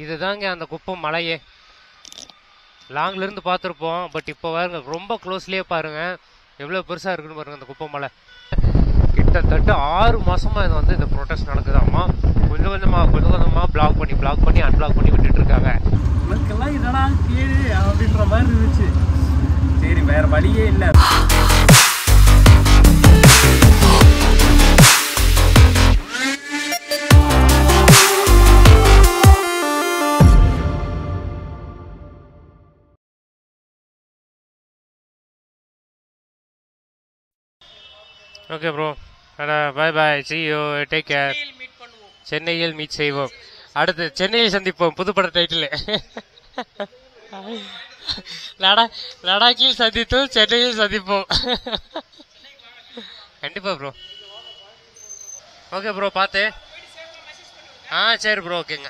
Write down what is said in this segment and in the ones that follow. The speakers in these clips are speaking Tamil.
இதுதாங்க அந்த குப்பம் மலையே. லாங்லேருந்து பார்த்துருப்போம், பட் இப்போ பாருங்க ரொம்ப க்ளோஸ்லேயே பாருங்க எவ்வளோ பெருசாக இருக்குன்னு பாருங்க அந்த குப்பம் மலை. கிட்டத்தட்ட 6 மாசமாக இது வந்து இந்த ப்ரொட்டஸ்ட் நடக்குதாமா. கொஞ்சம் கொஞ்சமாக பிளாக் பண்ணி அன்பிளாக் பண்ணி விட்டுட்டு இருக்காங்க. நமக்கெல்லாம் இதெல்லாம் கேடு அப்படின்ற மாதிரி இருந்துச்சு. சரி, வேற வழியே இல்லை. Okay bro, bye bye, see you, take care. சென்னையில் மீட் செய்வோம். அடுத்து சென்னையில் சந்திப்போம். புதுப்பட டைட்டில். லடாக்கில் சந்தித்தோம், சென்னையில் சந்திப்போம். கண்டிப்பா ப்ரோ. ஓகே ப்ரோ, பார்த்து. சரி ப்ரோ, ஓகேங்க.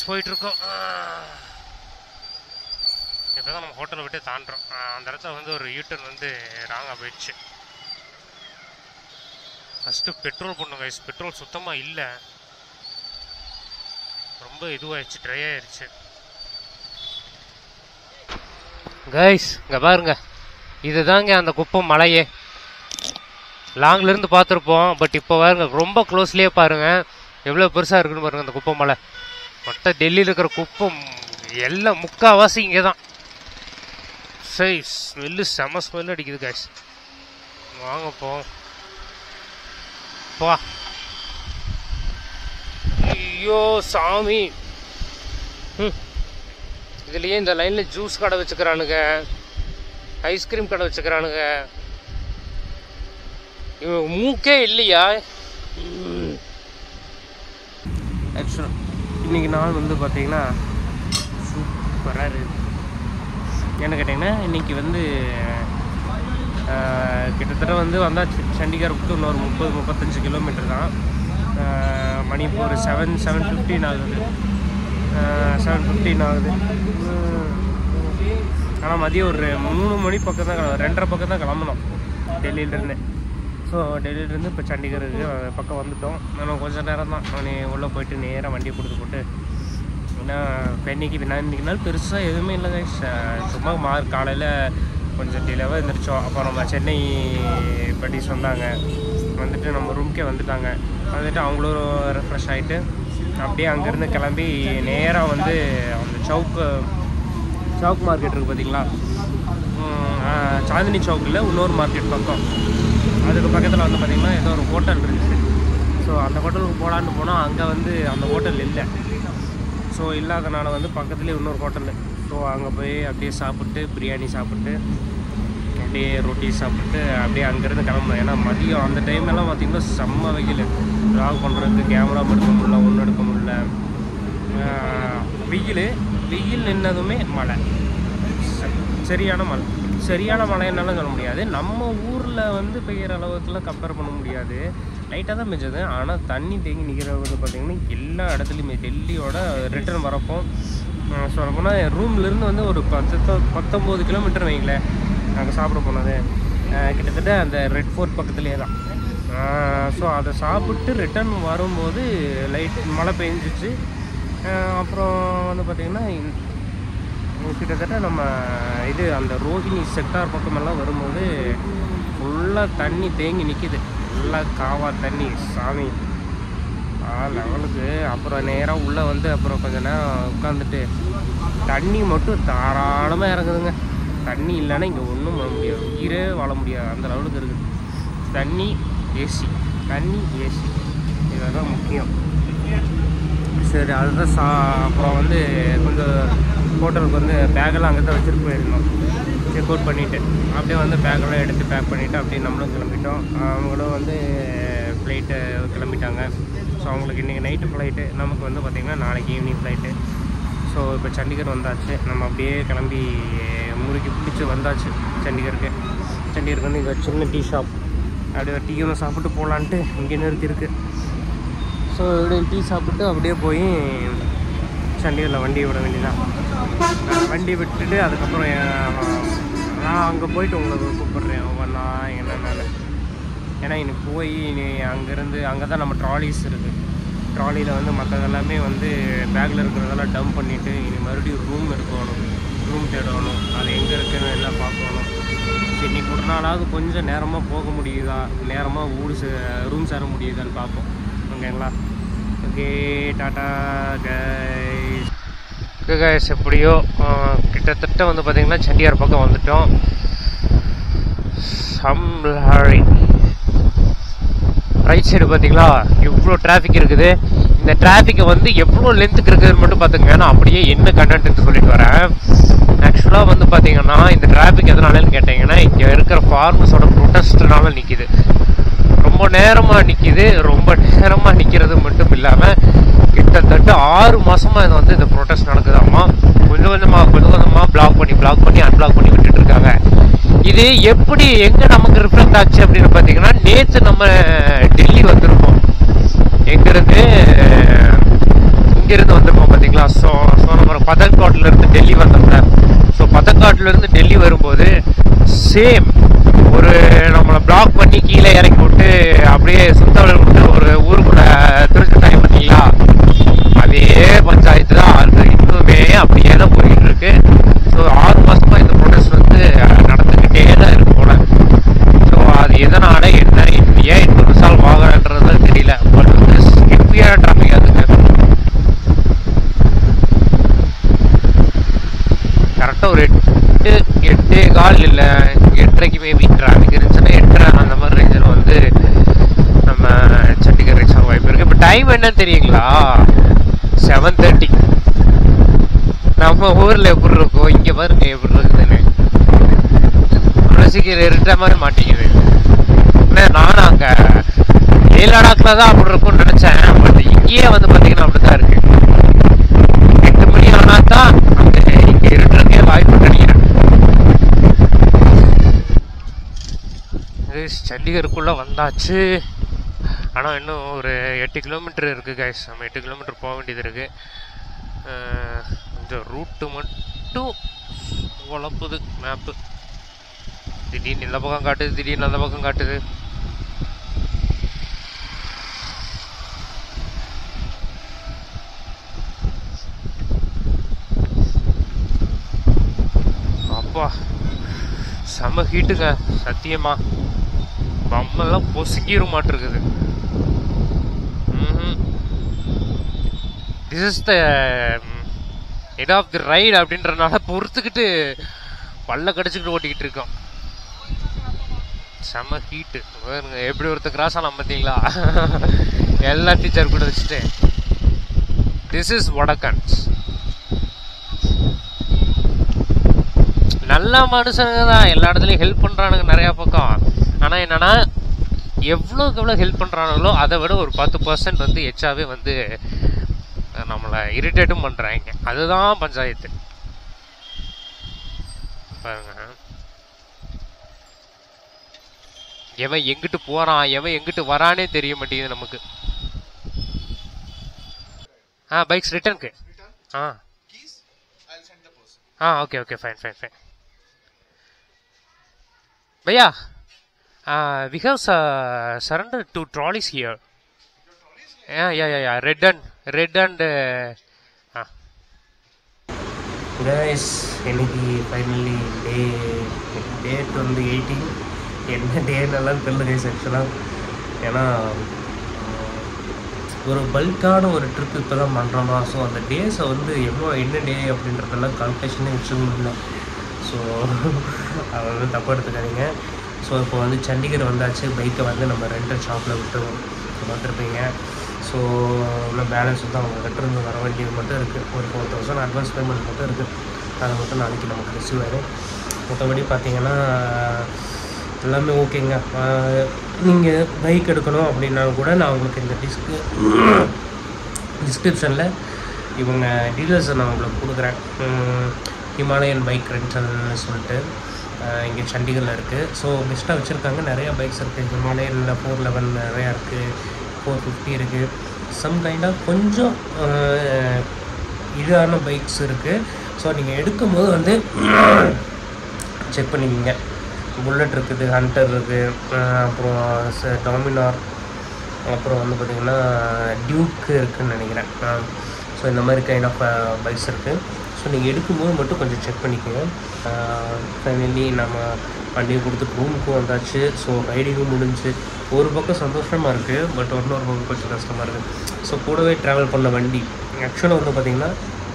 போயிட்டு இருக்கோம். இப்போ தான் நம்ம ஹோட்டலை விட்டு தாண்டுறோம். அந்த இடத்துல வந்து ஒரு யூட்டர்ன் வந்து ராங்காக போயிடுச்சு. ஃபஸ்ட்டு பெட்ரோல் போடணும் கைஸ். பெட்ரோல் சுத்தமாக இல்லை, ரொம்ப இதுவாகிடுச்சு, ட்ரை ஆயிடுச்சு கைஸ். இங்கே பாருங்க, இதுதாங்க அந்த குப்பம் மலையே. லாங்லேருந்து பார்த்துருப்போம், பட் இப்போ பாருங்க ரொம்ப க்ளோஸ்லேயே பாருங்க எவ்வளோ பெருசாக இருக்குன்னு பாருங்க அந்த குப்பம் மலை. மொத்த டெல்லியில் இருக்கிற குப்பம் எல்லாம் முக்கால்வாசி இங்கே தான். சரி, ஸ்மெல்லு செம ஸ்மெல்லு அடிக்குது கைஸ். வாங்க போ. ஐயோ சாமி. இதுலேயே இந்த லைனில் ஜூஸ் கடை வச்சுக்கிறானுங்க, ஐஸ்கிரீம் கடை வச்சுக்கிறானுங்க. இவன் மூக்கே இல்லையா? ஆக்சுவலாக இன்றைக்கி நாள் வந்து பார்த்தீங்கன்னா சூப்பராக இருக்குது. என்ன கேட்டிங்கன்னா, இன்றைக்கி வந்து கிட்டத்தட்ட வந்து வந்தாச்சு. சண்டிகருக்கு இன்னொரு 30-35 கிலோமீட்டர் தான். மணி இப்போ ஒரு 7:15 ஆகுது. 7:15 ஆகுது. ஆனால் மதியம் ஒரு 3 மணி பக்கம் தான் 2:30 பக்கம் தான் கிளம்பணும் டெல்லியிலேருந்து. ஸோ டெல்லியிலேருந்து இப்போ சண்டிகருக்கு பக்கம் வந்துவிட்டோம். நம்ம கொஞ்சம் நேரம் தான் உள்ளே போயிட்டு நேராக வண்டியை கொடுத்து போட்டு. ஏன்னா இப்போ இன்றைக்கி நாள் பெருசாக எதுவுமே இல்லை கைஸ். சும்மா காலையில் கொஞ்சம் டிலேவாக இருந்துருச்சோம். அப்புறம் நம்ம சென்னை படிஸ் வந்தாங்க, வந்துட்டு நம்ம ரூம்க்கே வந்துட்டாங்க. வந்துட்டு அவங்களும் ரெஃப்ரெஷ் ஆகிட்டு அப்படியே அங்கேருந்து கிளம்பி நேராக வந்து அந்த சவுக் மார்க்கெட் இருக்குது பார்த்தீங்களா, சாந்தினி சவுக்கில் இன்னொரு மார்க்கெட் பக்கம். அதுக்கு பக்கத்தில் வந்து பார்த்திங்கன்னா ஏதோ ஒரு ஹோட்டல் இருந்துச்சு. ஸோ அந்த ஹோட்டலுக்கு போகலான்னு போனால் அங்கே வந்து அந்த ஹோட்டல் இல்லை. ஸோ இல்லாதனால வந்து பக்கத்துலேயே இன்னொரு ஹோட்டலு. ஸோ அங்கே போய் அப்படியே சாப்பிட்டு பிரியாணி சாப்பிட்டு அப்படியே ரொட்டி சாப்பிட்டு அப்படியே அங்கேருந்து கிளம்பணும். ஏன்னா மதியம் அந்த டைமெல்லாம் பார்த்திங்கன்னா செம்ம வெயில். ட்ராவல் பண்ணுறதுக்கு கேமரா எடுக்க முடியல, ஒன்றும் எடுக்க முடியல. வெயில் நின்னதுமே மழை, சரியான மழைன்னாலும் சொல்ல முடியாது. நம்ம ஊரில் வந்து பெய்கிற அளவுக்குலாம் கம்பேர் பண்ண முடியாது. லைட்டாக தான் பெஞ்சது. ஆனால் தண்ணி தேங்கி நிற்கிறது பார்த்திங்கன்னா எல்லா இடத்துலையுமே. டெல்லியோட ரிட்டர்ன் வரப்போ சொல்லப்போனால் ரூம்லேருந்து வந்து ஒரு 19 கிலோமீட்டர் வைங்களேன் நாங்கள் சாப்பிட போனது. கிட்டத்தட்ட அந்த ரெட் ஃபோர்ட் பக்கத்துலேயே தான். ஸோ அதை சாப்பிட்டு ரிட்டர்ன் வரும்போது லைட் மழை பெஞ்சிச்சு. அப்புறம் வந்து பார்த்திங்கன்னா கிட்டத்தட்ட நம்ம அந்த ரோஹிணி செக்டார் பக்கமெல்லாம் வரும்போது ஃபுல்லாக தண்ணி தேங்கி நிற்கிது. ஃபுல்லாக காவா தண்ணி சாமி லெவலுக்கு. அப்புறம் நேராக உள்ளே வந்து அப்புறம் கொஞ்சம் நேரம் உட்காந்துட்டு தண்ணி மட்டும் தாராளமாக இறங்குதுங்க. தண்ணி இல்லைன்னா இங்கே ஒன்றும் பண்ண முடியாது, உயிரே வாழ முடியாது, அந்த லெவலுக்கு இருக்குது. தண்ணி ஏசி இதுதான் முக்கியம். சரி, அதுதான் அப்புறம் வந்து கொஞ்சம் ஹோட்டலுக்கு வந்து பேக்கெல்லாம் அங்கே தான் வச்சுட்டு போயிருந்தோம். செக் அவுட் பண்ணிவிட்டு அப்படியே வந்து பேக்கெல்லாம் எடுத்து பேக் பண்ணிவிட்டு அப்படியே நம்மளும் கிளம்பிட்டோம். அவங்களும் வந்து ஃப்ளைட்டு கிளம்பிட்டாங்க. ஸோ அவங்களுக்கு இன்றைக்கி நைட்டு ஃப்ளைட்டு, நமக்கு வந்து பார்த்திங்கன்னா நாளைக்கு ஈவினிங் ஃப்ளைட்டு. ஸோ இப்போ சண்டிகர் வந்தாச்சு. நம்ம அப்படியே கிளம்பி முறுக்கி பிடிச்சி வந்தாச்சு சண்டிகருக்கு. சண்டிகருக்கு வந்து இங்கே சின்ன டீ ஷாப், அப்படியே டீ ஒன்று சாப்பிட்டு போகலான்ட்டு இங்கே நிறுத்திருக்கு. ஸோ இப்படி டீ சாப்பிட்டு அப்படியே போய் சண்டிகரில் வண்டியை விட வேண்டியதான். வண்டி விட்டுட்டு அதுக்கப்புறம் நான் அங்கே போயிட்டு உங்களுக்கு கூப்பிட்றேன் ஒவ்வொன்றா என்னென்னு. ஏன்னா இன்னைக்கு போய் இனி அங்கேருந்து அங்கே தான் நம்ம ட்ராலிஸ் இருக்குது. ட்ராலியில் வந்து மற்றதெல்லாமே வந்து பேக்கில் இருக்கிறதெல்லாம் டம்ப் பண்ணிவிட்டு இனி மறுபடியும் ரூம் எடுக்கணும், ரூம் தேடணும், அது எங்கே இருக்குன்னு எல்லாம் பார்க்கணும். சரி இன்னைக்கு ஒரு நாளாவது கொஞ்சம் நேரமாக போக முடியுதா, நேரமாக ரூம் சேர முடியுதான்னு பார்ப்போம். ஓகேங்களா? Okay, tata guys. Okay guys, எப்படியோ கிட்டத்தட்ட வந்து பார்த்தீங்கன்னா சண்டியார் பக்கம் வந்துட்டோம். ரைட் சைடு பார்த்தீங்களா எவ்வளோ டிராஃபிக் இருக்குது. இந்த டிராஃபிக்கை வந்து எவ்வளோ லென்த்துக்கு இருக்குதுன்னு மட்டும் பார்த்துங்க. நான் அப்படியே என்ன கண்டென்ட்னு சொல்லிட்டு வரேன். ஆக்சுவலாக வந்து பார்த்தீங்கன்னா இந்த டிராஃபிக் எதனாலன்னு கேட்டிங்கன்னா இங்கே இருக்கிற ஃபார்மர்ஸோட ப்ரொட்டஸ்ட்னால நிற்கிது. ரொம்ப நேரமாக நிற்கிது. ரொம்ப நேரமாக நிற்கிறது மட்டும் இல்லாமல் கிட்டத்தட்ட 6 மாதமாக இது வந்து இந்த ப்ரொட்டஸ்ட் நடக்குதாம்மா. கொஞ்சம் கொஞ்சமாக பிளாக் பண்ணி அன்பிளாக் பண்ணி விட்டுட்டு இருக்காங்க. இது எப்படி எங்கே நமக்கு ரிஃப்ளெக்ட் ஆச்சு அப்படின்னு பார்த்தீங்கன்னா, நேற்று நம்ம டெல்லி வந்திருக்கோம். இங்கேருந்து வந்திருக்கோம் பார்த்தீங்களா. ஸோ நம்ம பதன்காட்லேருந்து டெல்லி வந்தோம்ல. ஸோ பதன்காட்லேருந்து டெல்லி வரும்போது சேம் ஒரு நம்மளை பிளாக் பண்ணி கீழே இறக்கி விட்டு அப்படியே சுத்தவர்கள் விட்டு ஒரு ஊருக்குள்ள திருச்சி டைம் பார்த்தீங்களா, அதே பஞ்சாயத்து தான் அது இன்னுமே அப்படியே தான் போயிட்டு இருக்கு. ஸோ 6 மாதமாக இந்த ப்ரொடெஸ்ட் வந்து நடந்துக்கிட்டே தான் இருக்கு போல. ஸோ அது எதனால என்ன ஏன் இன்னொரு சால்வ் ஆகிறன்றது தெரியல. பட் வந்து ஹெவியான டிராஃபிக் அதுங்க. கரெக்டாக ஒரு 8:15 இல்லை 8:30 மேபி டிராஃபிக் இருந்துச்சுன்னா 8:30 அந்த மாதிரி ரேஞ்சில் வந்து நம்ம சண்டிகர் ரீச் ஆக வாய்ப்பு இருக்குது. இப்போ டைம் என்னன்னு தெரியுங்களா? 7:30. நம்ம ஊரில் எப்படி இருக்கும், இங்கே பாருங்க எப்படி இருக்குதுன்னு. அவ்வளோ சீக்கிரம் இருட்ட மாதிரி மாட்டேங்குது. நானும் அங்கே லடாக்கில் தான் அப்படி இருக்கும்னு நினச்சேன். பட் இங்கேயே வந்து பார்த்தீங்கன்னா அப்படி தான் இருக்கு. 8 மணி ஆனால் தான் அங்கே இங்கே இருட்டுறதுக்கே வாய்ப்பு கிடைக்கிறேன். சண்டிகருக்குள்ளே வந்தாச்சு. ஆனால் இன்னும் ஒரு 8 கிலோமீட்டர் இருக்குது கைஸ். நம்ம 8 கிலோமீட்டர் போக வேண்டியது இருக்குது. கொஞ்சம் ரூட்டு மட்டும் உழப்புது மேப்பு. திடீர்னு இந்த பக்கம் காட்டுது, திடீர்னு அந்த பக்கம் காட்டுது. அப்பா செம்ம ஹீட்டுங்க சத்தியமா. பம்மெல்லாம் பொசுக்கிற மாட்டிருக்குது. This is the end of the ride அப்படின்றனால பொறுத்துக்கிட்டு பல்ல கடிச்சுக்கிட்டு ஓட்டிக்கிட்டு இருக்கோம். செம்ம ஹீட்டு. எப்படி ஒருத்தர் கிராஸ் ஆகலாம் பார்த்தீங்களா? எல்லா டீச்சர் கூட வச்சுட்டு திஸ் இஸ் வடக்கன்ஸ். நல்ல மனுஷனுங்க தான், எல்லா இடத்துலையும் ஹெல்ப் பண்ணுறானுங்க நிறையா பக்கம். ஆனால் என்னென்னா எவ்வளோக்கு எவ்வளோ ஹெல்ப் பண்ணுறானுங்களோ அதை விட ஒரு 10% வந்து எச்சாவே வந்து நம்மளை இரிட்டேட்டும் பண்ணுறாங்க. அதுதான் பஞ்சாயத்து பாருங்க. எவன் எங்கிட்டு போகிறான் எவன் எங்கிட்டு வரானே தெரிய மாட்டேங்குது நமக்கு. பைக்ஸ் ரிட்டர்னுக்கு. Okay okay fine fine fine பையா. We have surrendered 2 trolleys here. Yeah. Red and guys, இன்னைக்கு ஃபைனலி டேட் வந்து 18. என்ன டேனெல்லாம் தெரியல கைஸ் ஆக்சுவலாக. ஏன்னா ஒரு பல்கான ஒரு ட்ரிப் இப்போ தான் பண்ணுறோமா. ஸோ அந்த டேஸை வந்து என்ன டே அப்படின்றதெல்லாம் கால்குலேஷனே வச்சுக்க முடியல. ஸோ அதை வந்து தப்பு எடுத்துக்காதீங்க. ஸோ இப்போ வந்து சண்டிகர் வந்தாச்சு. பைக்கை வந்து நம்ம ரெண்டல் ஷாப்பில் விட்டு வந்துருப்பீங்க. ஸோ இன்னும் பேலன்ஸ் வந்து அவங்க கட்டுறது வர வேண்டியது மட்டும் இருக்குது. ஒரு 4,000 அட்வான்ஸ் பேமெண்ட் மட்டும் இருக்குது. அதை மட்டும் நாளைக்கு நமக்கு ரிசீவ் ஆகிடும். மற்றபடி பார்த்தீங்கன்னா எல்லாமே ஓகேங்க. நீங்கள் பைக் எடுக்கணும் அப்படின்னாலும் கூட நான் உங்களுக்கு இந்த டிஸ்கிரிப்ஷனில் இவங்க டீட்டெயில்ஸை நான் உங்களுக்கு கொடுக்குறேன். ஹிமாலயன் பைக் ரெண்டல்னு சொல்லிட்டு இங்கே சண்டிகரில் இருக்குது. ஸோ பெஸ்ட்டாக வச்சுருக்காங்க. நிறையா பைக்ஸ் இருக்குது. ஹிமாலயனில் 411 நிறையா இருக்குது, 450 இருக்குது. சம் கைண்டாக கொஞ்சம் இதான பைக்ஸ் இருக்குது. ஸோ நீங்கள் எடுக்கும்போது வந்து செக் பண்ணிக்கோங்க. புல்லட் இருக்குது, ஹண்டர் இருக்குது, அப்புறம் டாமினார், அப்புறம் வந்து பார்த்திங்கன்னா டியூக்கு இருக்குதுன்னு நினைக்கிறேன். ஸோ இந்த மாதிரி கைண்ட் ஆஃப் பைக்ஸ் இருக்குது. ஸோ நீங்கள் எடுக்கும்போது மட்டும் கொஞ்சம் செக் பண்ணிக்கோங்க. ஃபைனலி நம்ம வண்டியை கொடுத்துட்டு ரூமுக்கும் வந்தாச்சு. ஸோ ரைடிங்கும் முடிஞ்சு. ஒரு பக்கம் சந்தோஷமாக இருக்குது, பட் இன்னொரு பக்கம் கொஞ்சம் கஷ்டமாக இருக்குது. ஸோ கூடவே ட்ராவல் பண்ண வண்டி ஆக்சுவலாக வந்து பார்த்திங்கன்னா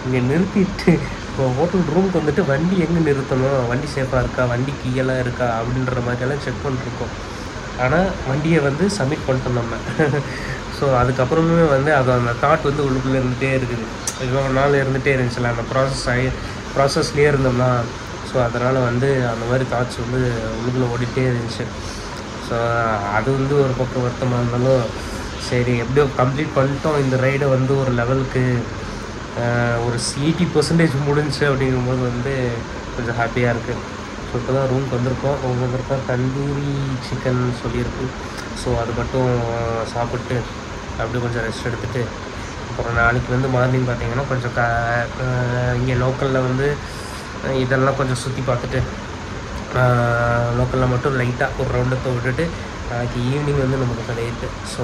இங்கே நிறுத்திட்டு இப்போ ஹோட்டல் ரூமுக்கு வந்துட்டு வண்டி எங்கே நிறுத்தணும், வண்டி சேஃபாக இருக்கா, வண்டி கீயெல்லாம் இருக்கா அப்படின்ற மாதிரியெல்லாம் செக் பண்ணிருக்கோம். ஆனால் வண்டியை வந்து சப்மிட் பண்ணிட்டோம் நம்ம. ஸோ அதுக்கப்புறமே வந்து அது அந்த தாட் வந்து உள்ளுக்குள்ளே இருந்துகிட்டே இருக்குது. இவ்வளோ நாள் இருந்துகிட்டே இருந்துச்சுல, அந்த ப்ராசஸ்லேயே இருந்தோம்னா. ஸோ அதனால் வந்து அந்த மாதிரி தாட்ஸ் வந்து உள்ளுக்குள்ளே ஓடிட்டே இருந்துச்சு. ஸோ அது வந்து ஒரு பக்கம் வருத்தமாக இருந்தாலும் சரி எப்படியோ கம்ப்ளீட் பண்ணிட்டோம். இந்த ரைடை வந்து ஒரு லெவலுக்கு ஒரு 80% முடிஞ்சு அப்படிங்கும்போது வந்து கொஞ்சம் ஹாப்பியாக இருக்குது. ஸோ இப்போ தான் ரூமுக்கு வந்திருக்கோம். தந்தூரி சிக்கன் சொல்லியிருக்கு. ஸோ அது மட்டும் சாப்பிட்டு அப்படியே கொஞ்சம் ரெஸ்ட் எடுத்துகிட்டு அப்புறம் நாளைக்கு வந்து மார்னிங் பார்த்திங்கன்னா கொஞ்சம் இங்கே லோக்கலில் வந்து இதெல்லாம் கொஞ்சம் சுற்றி பார்த்துட்டு லோக்கலில் மட்டும் லைட்டாக ஒரு ரவுண்டத்தை விட்டுட்டு நாளைக்கு ஈவினிங் வந்து நமக்கு கிடையாது. ஸோ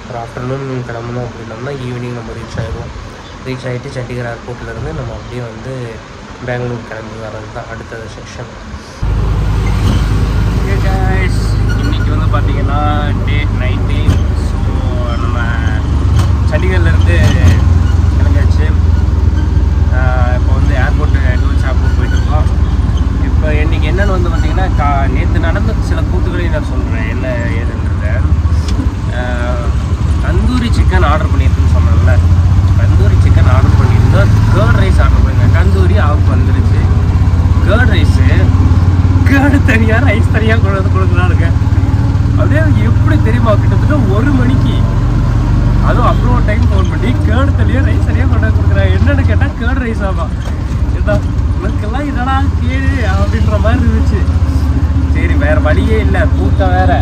ஒரு ஆஃப்டர்நூன் கிளம்பணும் அப்படின்னோம்னா ஈவினிங் நம்ம ரீச் ஆகிட்டு சண்டிகர் ஏர்போர்ட்லேருந்து நம்ம அப்படியே வந்து பெங்களூர் கிளம்பி வர்றது தான் அடுத்த செக்ஷன். இன்றைக்கி வந்து பார்த்திங்கன்னா நைட்டு. ஸோ நம்ம சண்டிகர்லேருந்து கிளம்பியாச்சு. இப்போ வந்து ஏர்போர்ட்டு டூல் ஷாப்புக்கு போயிட்டுருக்கோம். இப்போ இன்றைக்கி என்னென்னு வந்து பார்த்திங்கன்னா நேற்று நடந்த சில கூத்துக்களையும் நான் சொல்கிறேன் என்ன ஏதுன்றத. தந்தூரி சிக்கன் ஆர்டர் பண்ணியிருக்குன்னு சொன்னேன்ல, தந்தூரி சிக்கன் ஆர்டர் பண்ணியிருந்தோம். கேர்ட் ரைஸ் ஆர்டர் பண்ணியிருந்தேன். தந்தூரி ஆஃப் வந்துருச்சு. கேர்ட் ரைஸு கேர்டு தனியாக ரைஸ் தனியாக கொண்டு வந்து கொடுக்குறானுங்க. அப்படியே எப்படி தெரியுமா, கிட்டத்தட்ட 1 மணிக்கு அதுவும் அவ்வளோ டைம் ஃபோன் பண்ணி கேர்டு தனியாக ரைஸ் தனியாக கொண்டு வந்து கொடுக்குறாங்க. என்னென்னு கேட்டால் கேர்டு ரைஸ் ஆகும். இதுதான் உனக்கெல்லாம் இதெல்லாம் கேடு அப்படின்ற மாதிரி இருந்துச்சு. சரி வேறு வழியே இல்லை, கூட்டம் வேறு.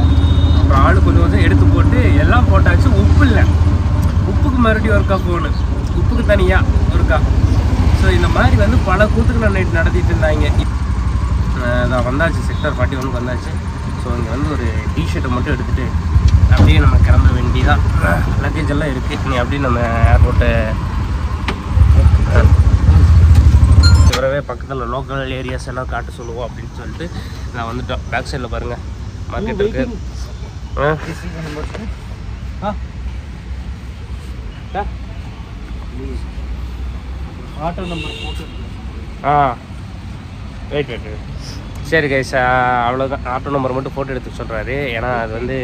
அப்புறம் ஆள் கொஞ்சம் எடுத்து போட்டு எல்லாம் போட்டாச்சு. உப்பு இல்லை, உப்புக்கு மறுபடியும் ஒருக்கா ஃபோனு, உப்புக்கு தனியாக ஒருக்கா. ஸோ இந்த மாதிரி வந்து பல கூத்துக்கள் நைட் நடத்திட்டு இருந்தாங்க. நான் வந்தாச்சு, செக்டர் 41 வந்தாச்சு. ஸோ இங்கே வந்து ஒரு டிஷர்ட்டை மட்டும் எடுத்துகிட்டு அப்படியே நம்ம கிளம்ப வேண்டியதான். லக்கேஜ் எல்லாம் இருக்குது. நீ அப்படியே நம்ம ஏர்போர்ட்டை இவரவே பக்கத்தில் லோக்கல் ஏரியாஸ் எல்லாம் காட்ட சொல்லுவோம் அப்படின்னு சொல்லிட்டு நான் வந்துட்டோம். பேக் சைடில் பாருங்கள் மார்க்கெட் இருக்குது. ஆட்டோ நம்பர் போட்டு வெயிட் சரி கைஸ், அவ்வளோதான். ஆட்டோ நம்பர் மட்டும் ஃபோட்டோ எடுத்து சொல்கிறாரு. ஏன்னா அது வந்து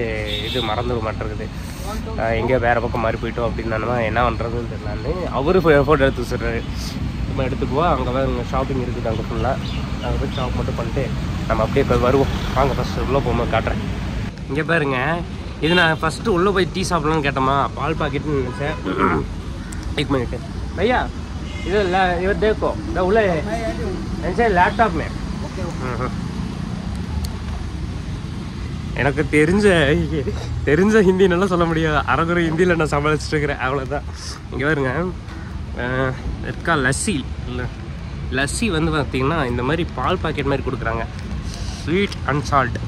இது மறந்துட மாட்டேருக்குது. எங்கேயோ வேறு பக்கம் மாறி போயிட்டோம் அப்படின்னா என்ன பண்ணுறதுன்னு தெரியலான்னு அவரு ஃபோட்டோ எடுத்து சொல்கிறாரு. நம்ம எடுத்துக்குவோம். அங்கே தான் இங்கே ஷாப்பிங் இருக்குது அங்கே ஃபுல்லாக. அங்கே போய் ஷாப் மட்டும் பண்ணிட்டு நம்ம அப்படியே போய் வருவோம். வாங்க ஃபஸ்ட்டு உள்ளே போகும்போது காட்டுறேன். இங்கே பாருங்க, இது நான் ஃபஸ்ட்டு உள்ளே போய் டீ சாப்பிட்லான்னு கேட்டோமா, பால் பாக்கெட்டுன்னு நினச்சேன். एक मिनट भैया इधर देखो उल्ले ऐसे लैपटॉप में எனக்கு தெரிஞ்ச ஹிந்தி நல்லா சொல்ல முடியாது. அரைக்குறை ஹிந்தியில் நான் சமாளிச்சுட்டு இருக்கிறேன், அவ்வளோதான். இங்கே பாருங்க, இருக்கா லஸ்ஸி இல்லை, லஸ்ஸி வந்து பார்த்திங்கன்னா இந்த மாதிரி பால் பாக்கெட் மாதிரி கொடுக்குறாங்க, ஸ்வீட் அண்ட் சால்ட்.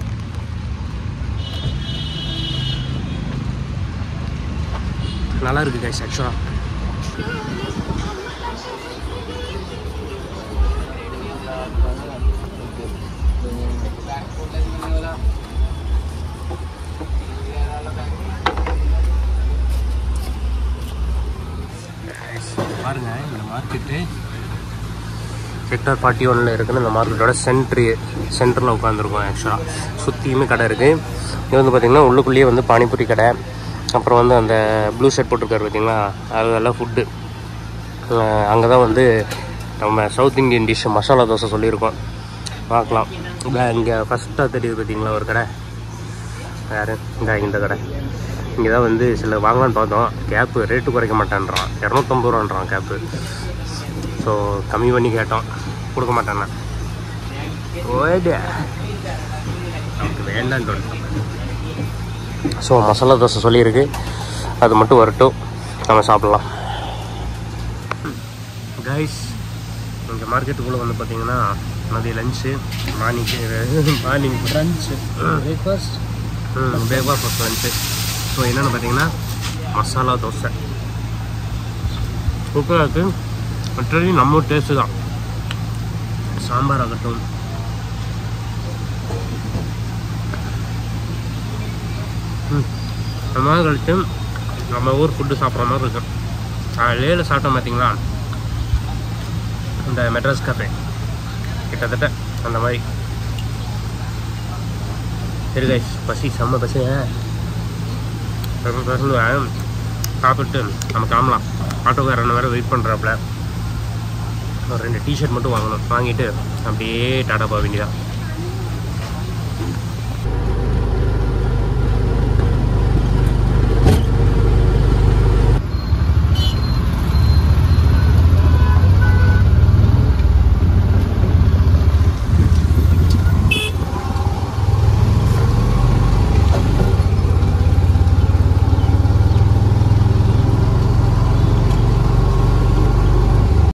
நல்லா இருக்குது கைஸ் ஆக்சுவலாக. பாருங்க, இந்த மார்க்கெட்டு செக்டார் 41 இருக்குன்னு இந்த மார்க்கெட்டோட சென்டரில் உட்காந்துருக்கோம். ஆக்சுவலாக சுற்றியுமே கடை இருக்குது. இது வந்து பார்த்திங்கன்னா உள்ளுக்குள்ளேயே வந்து பானிபூரி கடை, அப்புறம் வந்து அந்த ப்ளூ ஷர்ட் போட்டிருக்காரு பார்த்திங்களா, அதெல்லாம் ஃபுட்டு. அங்கே தான் வந்து நம்ம south Indian dish masala dosa சொல்லியிருக்கோம், பார்க்கலாம். இங்கே ஃபஸ்ட்டாக தெரியுது பார்த்திங்களா ஒரு கடை, யார் இந்த கடை. இங்கே தான் வந்து சில வாங்கலான்னு பார்த்தோம். கேப்பு ரேட்டு குறைக்க மாட்டேன்றான், 250 ரூபான்றான் கேப்பு. ஸோ கம்மி பண்ணி கேட்டோம், கொடுக்க மாட்டேன்னா ஓடே நமக்கு வேண்டான்னு தோணும். ஸோ மசாலா தோசை சொல்லியிருக்கு, அது மட்டும் வரட்டும், நம்ம சாப்பிட்லாம். கைஸ், இங்கே மார்க்கெட்டுக்குள்ளே வந்து பார்த்திங்கன்னா மதிய lunch morning lunch breakfast breakfast first lunch. So என்னென்னு பார்த்தீங்கன்னா மசாலா தோசை சூப்பராக இருக்குது. மற்றபடி நம்ம டேஸ்ட்டு தான். சாம்பார் ஆகட்டும், அந்த மாதிரி கழிச்சு நம்ம ஊர் ஃபுட்டு சாப்பிட்ற மாதிரி இருக்கும். லேயில் சாப்பிட்டோம் பார்த்தீங்களா இந்த மெட்ராஸ் காஃபே, கிட்டத்தட்ட அந்த மாதிரி. சரி கைஸ், பசி செம்ம பசிங்க. பசங்க சாப்பிட்டு நம்ம கிளம்பலாம். ஆட்டோக்காரன் வேறு வெயிட் பண்ணுறாப்புல. ஒரு 2 டிஷர்ட் மட்டும் வாங்கணும். வாங்கிட்டு அப்படியே டாடா போக வேண்டியதான்.